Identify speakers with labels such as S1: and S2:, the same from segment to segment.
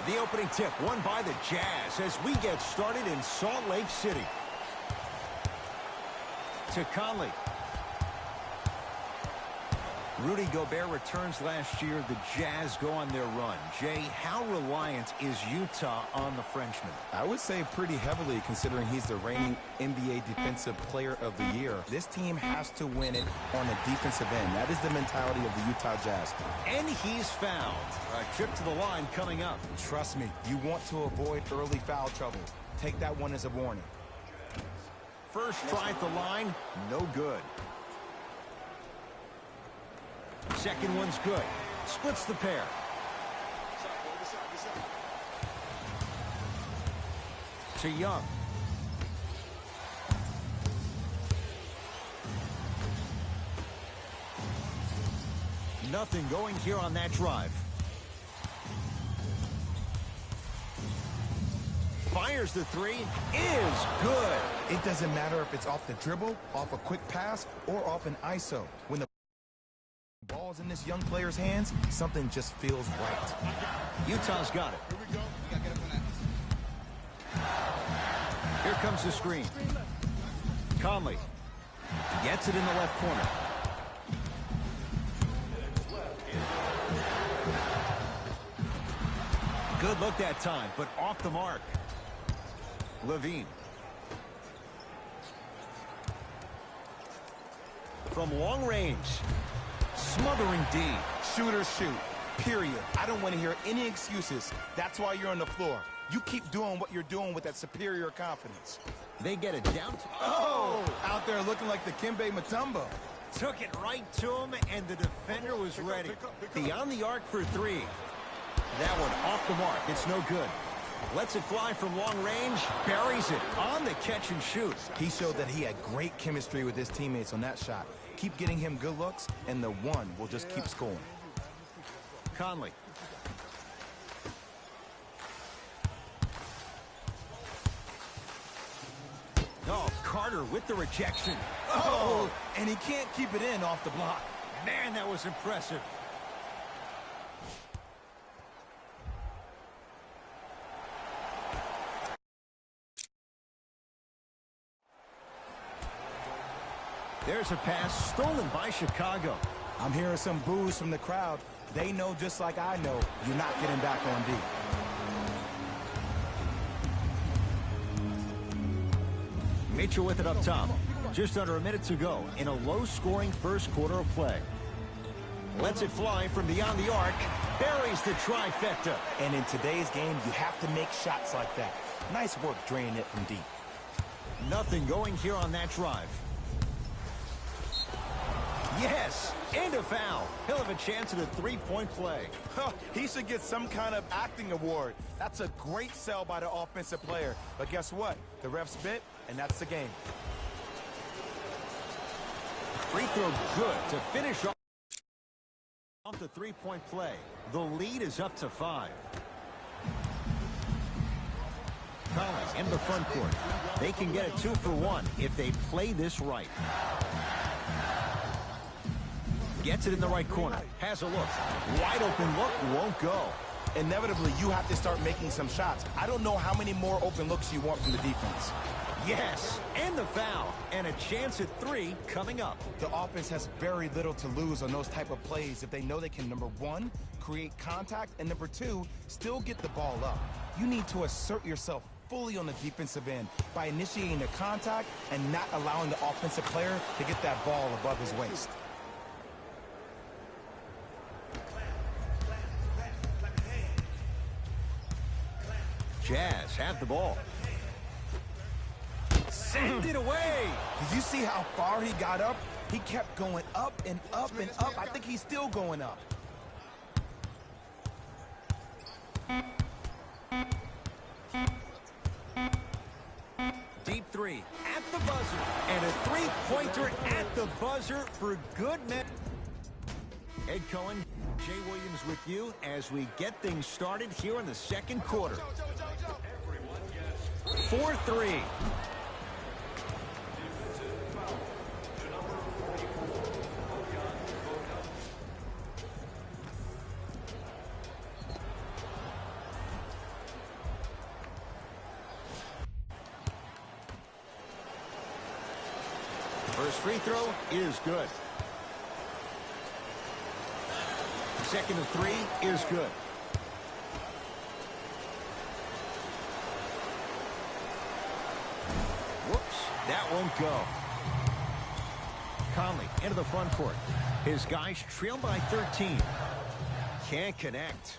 S1: The opening tip won by the Jazz as we get started in Salt Lake City. To Conley. Rudy Gobert returns last year. The Jazz go on their run. Jay, how reliant is Utah on the Frenchman?
S2: I would say pretty heavily, considering he's the reigning NBA Defensive Player of the Year. This team has to win it on the defensive end. That is the mentality of the Utah Jazz.
S1: And he's fouled. A trip to the line coming up.
S2: Trust me, you want to avoid early foul trouble. Take that one as a warning.
S1: First try at the line, no good. Second one's good. Splits the pair. To Young. Nothing going here on that drive. Fires the three. Is good.
S2: It doesn't matter if it's off the dribble, off a quick pass, or off an ISO. When the ball's in this young player's hands, something just feels right.
S1: Utah's got it.
S3: Here we go. We gotta get up on that.
S1: Here comes the screen. Conley gets it in the left corner. Good look that time, but off the mark. Levine. From long range. Smothering D.
S2: Shoot or shoot, period. I don't want to hear any excuses. That's why you're on the floor. You keep doing what you're doing with that superior confidence.
S1: They get it down to...
S2: Oh! Out there looking like the Kimbe Mutombo.
S1: Took it right to him, and the defender was ready. Beyond the arc for three. That one off the mark. It's no good. Lets it fly from long range. Buries it on the catch and shoot.
S2: He showed that he had great chemistry with his teammates on that shot. Keep getting him good looks, and the one will just keep scoring.
S1: Conley. Oh, Carter with the rejection.
S2: Oh, and he can't keep it in off the block.
S1: Man, that was impressive. There's a pass stolen by Chicago.
S2: I'm hearing some boos from the crowd. They know just like I know, you're not getting back on D.
S1: Mitchell with it up top. Just under a minute to go in a low-scoring first quarter of play. Lets it fly from beyond the arc. Buries the trifecta.
S2: And in today's game, you have to make shots like that. Nice work draining it from deep.
S1: Nothing going here on that drive. Yes, and a foul. He'll have a chance at a three-point play.
S2: He should get some kind of acting award. That's a great sell by the offensive player. But guess what? The ref spit, and that's the game.
S1: Free throw good to finish off the three-point play. The lead is up to 5. Conley in the front court. They can get a 2 for 1 if they play this right. Gets it in the right corner. Has a look. Wide open look. Won't go.
S2: Inevitably, you have to start making some shots. I don't know how many more open looks you want from the defense.
S1: Yes, and the foul. And a chance at 3 coming up.
S2: The offense has very little to lose on those type of plays if they know they can, number 1, create contact, and number 2, still get the ball up. You need to assert yourself fully on the defensive end by initiating the contact and not allowing the offensive player to get that ball above his waist.
S1: Jazz have the ball. Send it away.
S2: Did you see how far he got up? He kept going up and up and up. I think he's still going up.
S1: Deep 3 at the buzzer. And a three-pointer at the buzzer for good men. Ed Cohen, Jay Williams with you as we get things started here in the second quarter. 4-3. First free throw is good. Second of three is good. Whoops, that won't go. Conley into the front court. His guys trail by 13. Can't connect.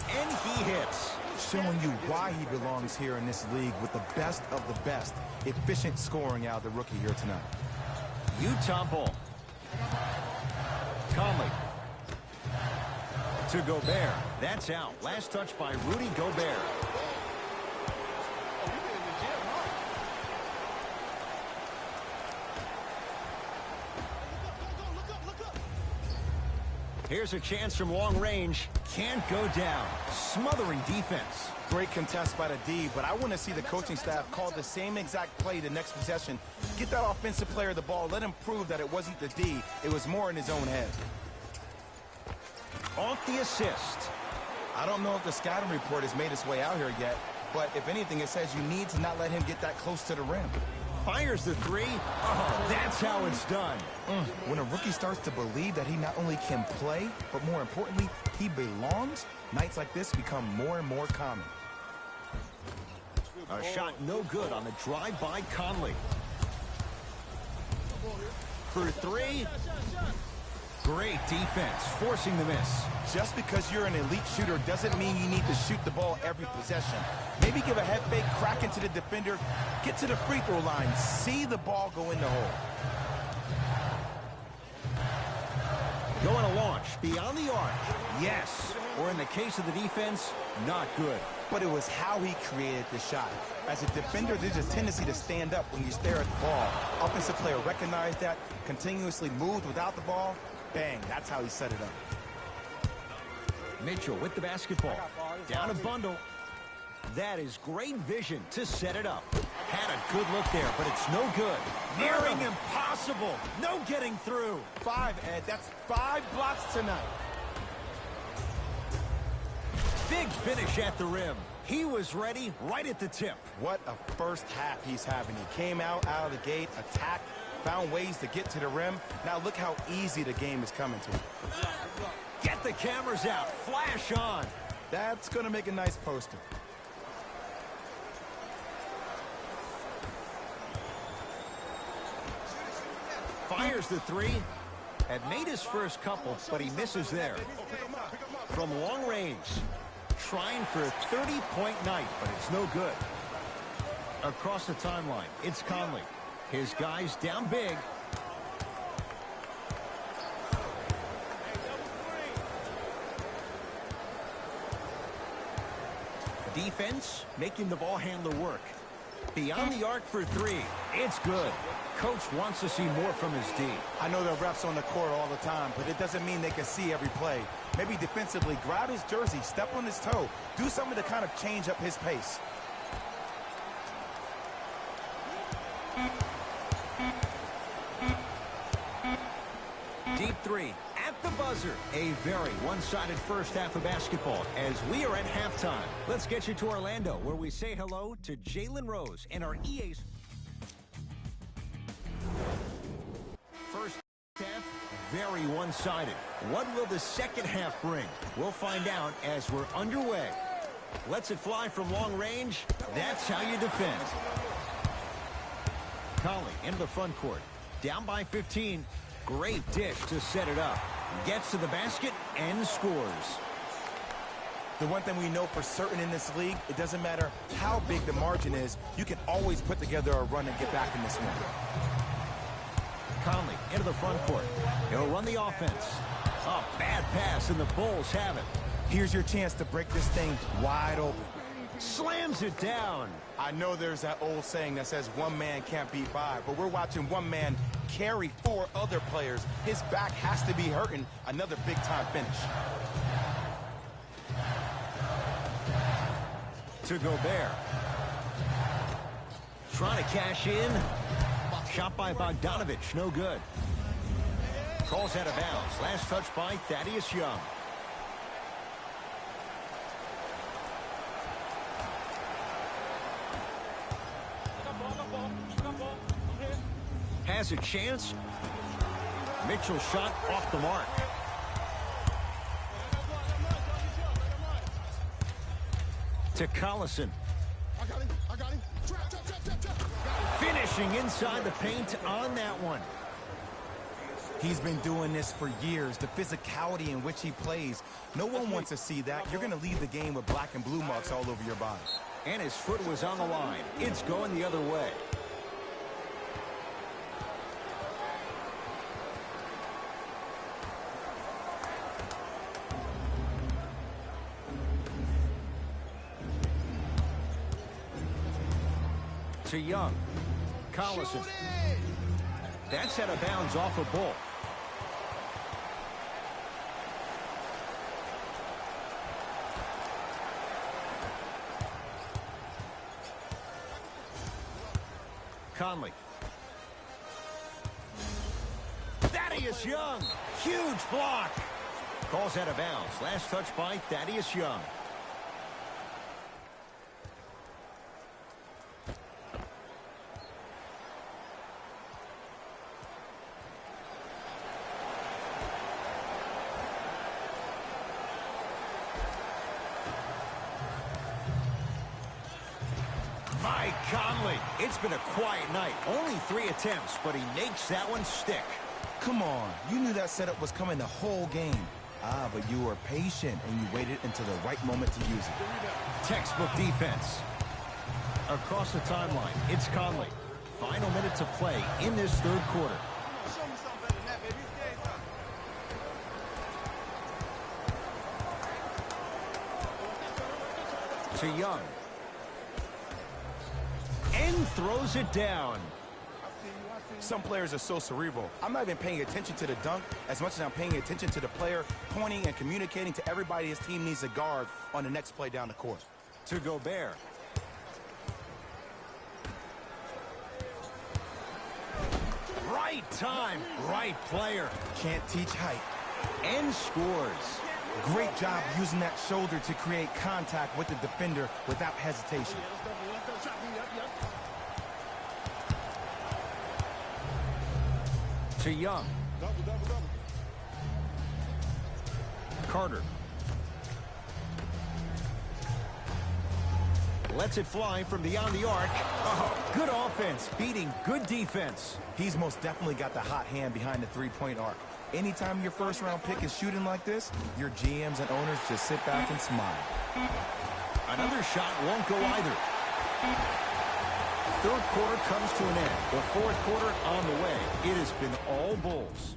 S1: And he hits.
S2: Showing you why he belongs here in this league with the best of the best. Efficient scoring out of the rookie here tonight.
S1: Utah ball. Conley. To Gobert. That's out. Last touch by Rudy Gobert. Here's a chance from long range. Can't go down. Smothering defense.
S2: Great contest by the D, but I want to see the coaching staff call the same exact play the next possession. Get that offensive player the ball. Let him prove that it wasn't the D. It was more in his own head.
S1: Off the assist.
S2: I don't know if the scouting report has made its way out here yet, but if anything, it says you need to not let him get that close to the rim.
S1: Fires the three. Oh, that's how it's done.
S2: When a rookie starts to believe that he not only can play, but more importantly, he belongs, nights like this become more and more common.
S1: A shot no good on the drive by Conley. For three. Great defense, forcing the miss.
S2: Just because you're an elite shooter doesn't mean you need to shoot the ball every possession. Maybe give a head fake, crack into the defender, get to the free throw line, see the ball go in the hole.
S1: Going to launch beyond the arc. Yes. Or in the case of the defense, not good.
S2: But it was how he created the shot. As a defender, there's a tendency to stand up when you stare at the ball. Offensive player recognized that, continuously moved without the ball. Bang, that's how he set it up.
S1: Mitchell with the basketball. Down a bundle. That is great vision to set it up. Had a good look there, but it's no good. Nearing impossible. No getting through.
S2: 5, Ed. That's 5 blocks tonight.
S1: Big finish at the rim. He was ready right at the tip.
S2: What a first half he's having. He came out of the gate, attacked, found ways to get to the rim. Now look how easy the game is coming to him.
S1: Get the cameras out. Flash on.
S2: That's going to make a nice poster.
S1: Fires the three. Had made his first couple, but he misses there. From long range. Trying for a 30-point night, but it's no good. Across the timeline, it's Conley. His guys down big. Defense making the ball handler work. Beyond the arc for three. It's good. Coach wants to see more from his D.
S2: I know there are refs on the court all the time, but it doesn't mean they can see every play. Maybe defensively, grab his jersey, step on his toe, do something to kind of change up his pace.
S1: Deep three at the buzzer. A very one-sided first half of basketball as we are at halftime. Let's get you to Orlando, where we say hello to Jalen Rose and our EA. First half, very one-sided. What will the second half bring? We'll find out as we're underway. Lets it fly from long range. That's how you defend. Conley into the front court. Down by 15. Great dish to set it up. Gets to the basket and scores.
S2: The one thing we know for certain in this league, it doesn't matter how big the margin is, you can always put together a run and get back in this one.
S1: Conley into the front court. He'll run the offense. A bad pass, and the Bulls have it.
S2: Here's your chance to break this thing wide open.
S1: Slams it down.
S2: I know there's that old saying that says one man can't beat five, but we're watching one man carry 4 other players. His back has to be hurting. Another big-time finish.
S1: To Gobert. Trying to cash in. Shot by Bogdanovich, no good. Calls out of bounds. Last touch by Thaddeus Young. Has a chance. Mitchell shot off the mark. To Collison.
S3: I got him. Trap.
S1: Finishing inside the paint on that one.
S2: He's been doing this for years. The physicality in which he plays. No one wants to see that. You're going to leave the game with black and blue marks all over your body.
S1: And his foot was on the line. It's going the other way. To Young. Collison. That's out of bounds off a Bull. Conley. Thaddeus Young. Huge block. Calls out of bounds. Last touch by Thaddeus Young. Mike Conley. It's been a quiet night. Only 3 attempts, but he makes that one stick.
S2: Come on. You knew that setup was coming the whole game. But you were patient and you waited until the right moment to use it.
S1: Textbook defense. Across the timeline, it's Conley. Final minute to play in this third quarter.
S3: Show me something better than that, baby. It's game time.
S1: To Young. And throws it down.
S2: Some players are so cerebral. I'm not even paying attention to the dunk as much as I'm paying attention to the player pointing and communicating to everybody his team needs a guard on the next play down the court.
S1: To Gobert. Right time, right player.
S2: Can't teach height.
S1: And scores.
S2: Great job using that shoulder to create contact with the defender without hesitation.
S1: To Young. Carter. Lets it fly from beyond the arc. Oh, good offense, beating good defense.
S2: He's most definitely got the hot hand behind the three-point arc. Anytime your first-round pick is shooting like this, your GMs and owners just sit back and smile.
S1: Another shot won't go either. Third quarter comes to an end. The fourth quarter on the way. It has been all Bulls.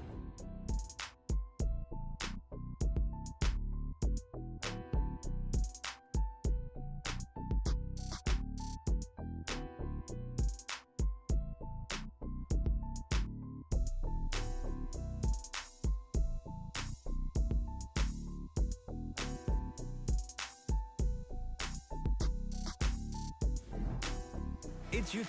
S1: It's Utah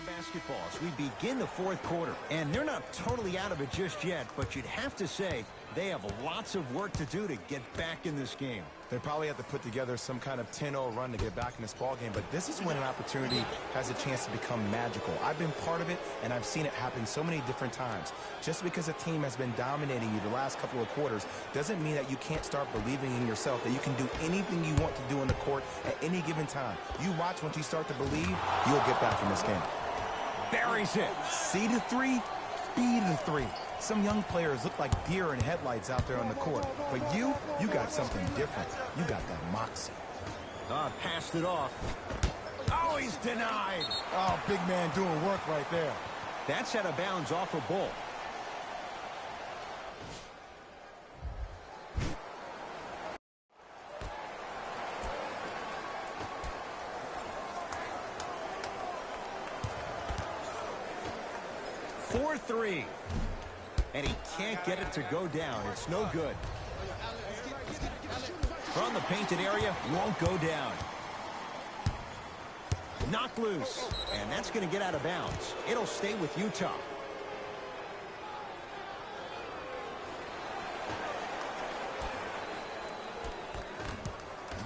S1: basketball as we begin the fourth quarter. And they're not totally out of it just yet, but you'd have to say they have lots of work to do to get back in this game.
S2: They probably have to put together some kind of 10-0 run to get back in this ball game, but this is when an opportunity has a chance to become magical. I've been part of it, and I've seen it happen so many different times. Just because a team has been dominating you the last couple of quarters doesn't mean that you can't start believing in yourself, that you can do anything you want to do on the court at any given time. You watch, once you start to believe, you'll get back in this game.
S1: Buries it.
S2: C to 3, B to 3. Some young players look like deer in headlights out there on the court. But you got something different. You got that moxie.
S1: Passed it off. Oh, he's denied.
S2: Oh, big man doing work right there.
S1: That's out of bounds off a Bull. For 3. And he can't get it to go down. It's no good. From the painted area, won't go down. Knocked loose. And that's going to get out of bounds. It'll stay with Utah.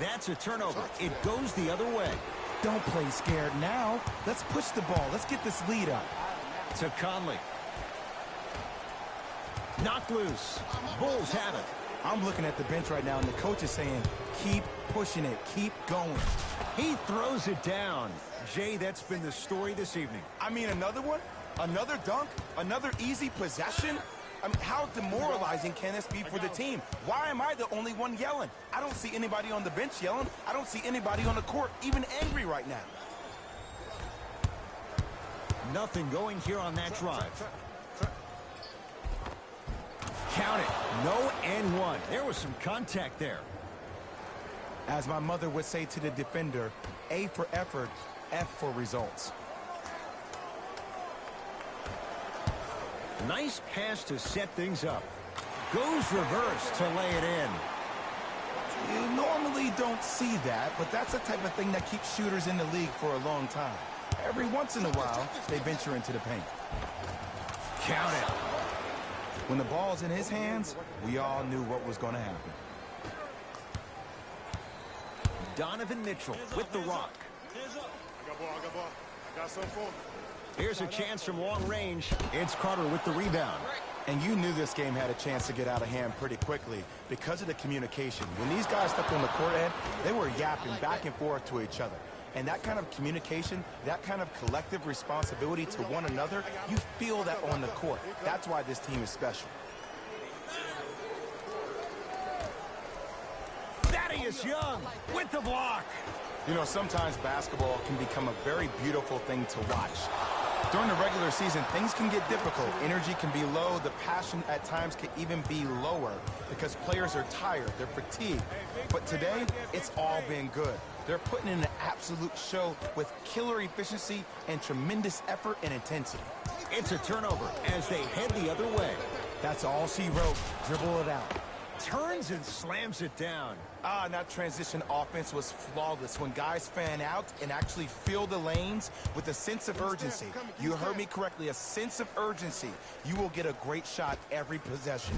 S1: That's a turnover. It goes the other way.
S2: Don't play scared now. Let's push the ball. Let's get this lead up.
S1: To Conley. Knocked loose. Bulls have it.
S2: I'm looking at the bench right now, and the coach is saying, keep pushing it, keep going.
S1: He throws it down. Jay, that's been the story this evening.
S2: I mean, another one? Another dunk? Another easy possession? I mean, how demoralizing can this be for the team? Why am I the only one yelling? I don't see anybody on the bench yelling. I don't see anybody on the court even angry right now.
S1: Nothing going here on that drive. Count it. No and one. There was some contact there.
S2: As my mother would say to the defender, A for effort, F for results.
S1: Nice pass to set things up. Goes reverse to lay it in.
S2: You normally don't see that, but that's the type of thing that keeps shooters in the league for a long time. Every once in a while, they venture into the paint.
S1: Count it.
S2: When the ball's in his hands, we all knew what was going to happen.
S1: Donovan Mitchell with the rock.
S3: I got some for me.
S1: Here's a chance from long range. It's Carter with the rebound.
S2: And you knew this game had a chance to get out of hand pretty quickly because of the communication. When these guys stepped on the court, Ed, they were yapping back and forth to each other. And that kind of communication, that kind of collective responsibility to one another, you feel that on the court. That's why this team is special.
S1: Thaddeus Young with the block.
S2: You know, sometimes basketball can become a very beautiful thing to watch. During the regular season, things can get difficult. Energy can be low. The passion at times can even be lower because players are tired. They're fatigued. But today, it's all been good. They're putting in an absolute show with killer efficiency and tremendous effort and intensity.
S1: It's a turnover as they head the other way.
S2: That's all she wrote. Dribble it out.
S1: Turns and slams it down.
S2: And that transition offense was flawless. When guys fan out and actually fill the lanes with a sense of urgency. You heard me correctly, a sense of urgency. You will get a great shot every possession.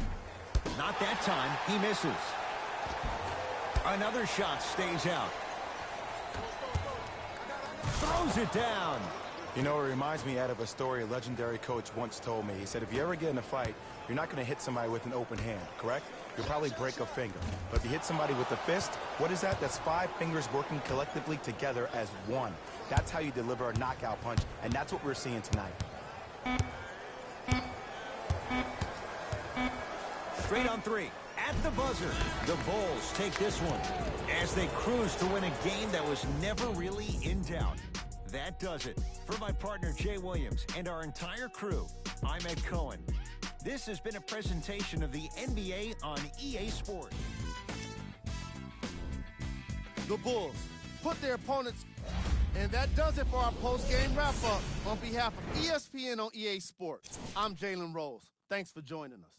S1: Not that time. He misses. Another shot stays out. Throws it down.
S2: You know, it reminds me, Ed, of a story a legendary coach once told me. He said, if you ever get in a fight, you're not going to hit somebody with an open hand, correct? You'll probably break a finger. But if you hit somebody with a fist, what is that? That's 5 fingers working collectively together as one. That's how you deliver a knockout punch, and that's what we're seeing tonight.
S1: Straight on three. At the buzzer, the Bulls take this one as they cruise to win a game that was never really in doubt. That does it. For my partner, Jay Williams, and our entire crew, I'm Ed Cohen. This has been a presentation of the NBA on EA Sports.
S3: The Bulls put their opponents. And that does it for our post-game wrap-up. On behalf of ESPN on EA Sports, I'm Jalen Rose. Thanks for joining us.